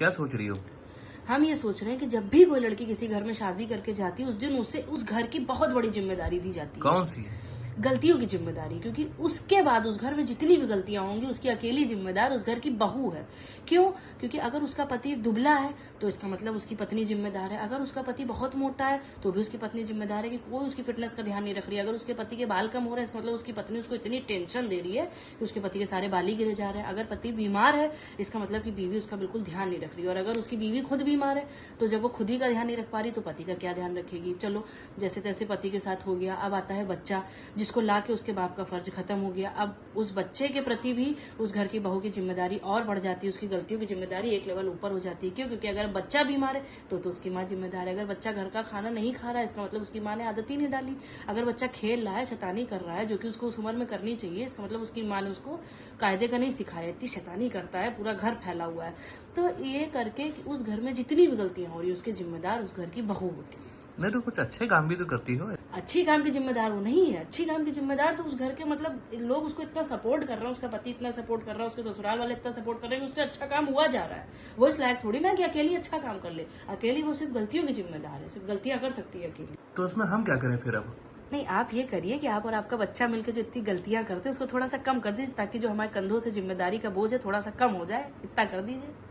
क्या सोच रही हो? हम ये सोच रहे हैं कि जब भी कोई लड़की किसी घर में शादी करके जाती है उस दिन उसे उस घर की बहुत बड़ी जिम्मेदारी दी जाती है। कौन सी? गलतियों की जिम्मेदारी, क्योंकि उसके बाद उस घर में जितनी भी गलतियां होंगी उसकी अकेली जिम्मेदार उस घर की बहू है। क्यों? क्योंकि अगर उसका पति दुबला है तो इसका मतलब उसकी पत्नी जिम्मेदार है, अगर उसका पति बहुत मोटा है तो भी उसकी पत्नी जिम्मेदार है कि कोई उसकी फिटनेस का ध्यान नहीं रख रही है, अगर उसके पति के बाल कम हो रहे हैं इसका मतलब उसकी पत्नी उसको इतनी टेंशन दे रही है कि उसके पति के सारे बाल ही गिरे जा रहे हैं, अगर पति बीमार है इसका मतलब कि बीवी उसका बिल्कुल ध्यान नहीं रख रही है, और अगर उसकी बीवी खुद बीमार है तो जब वो खुद ही का ध्यान नहीं रख पा रही तो पति का क्या ध्यान रखेगी। चलो जैसे तैसे पति के साथ हो गया, अब आता है बच्चा जिसको ला के उसके बाप का फर्ज खत्म हो गया। अब उस बच्चे के प्रति भी उस घर की बहू की जिम्मेदारी और बढ़ जाती है, उसकी गलतियों की जिम्मेदारी एक लेवल ऊपर हो जाती है। क्यों? क्योंकि अगर बच्चा बीमार है तो उसकी माँ जिम्मेदार है, अगर बच्चा घर का खाना नहीं खा रहा है इसका मतलब उसकी माँ ने आदत ही नहीं डाली, अगर बच्चा खेल रहा है शैतानी कर रहा है जो कि उसको उस उम्र में करनी चाहिए इसका मतलब उसकी माँ ने उसको कायदे का नहीं सिखाया, इतनी शैतानी करता है, पूरा घर फैला हुआ है। तो ये करके उस घर में जितनी भी गलतियां हो रही है उसके जिम्मेदार उस घर की बहू होती है। नहीं तो कुछ अच्छे काम भी तो करती हो। अच्छी काम की जिम्मेदार वो नहीं है, अच्छी काम की जिम्मेदार तो उस घर के मतलब लोग उसको इतना सपोर्ट कर रहे हैं, उसका पति इतना सपोर्ट कर रहा है, उसके ससुराल वाले इतना सपोर्ट कर रहे हैं कि उससे अच्छा काम हुआ जा रहा है। वो इस लायक थोड़ी ना कि अकेली अच्छा काम कर ले, अकेली वो सिर्फ गलतियों की जिम्मेदार है, सिर्फ गलतियां कर सकती है अकेली। तो उसमें हम क्या करें फिर अब? नहीं, आप ये करिए कि आप और आपका बच्चा मिलकर जो इतनी गलतियां करते हैं उसको थोड़ा सा कम कर दीजिए, ताकि जो हमारे कंधों से जिम्मेदारी का बोझ है थोड़ा सा कम हो जाए, इतना कर दीजिए।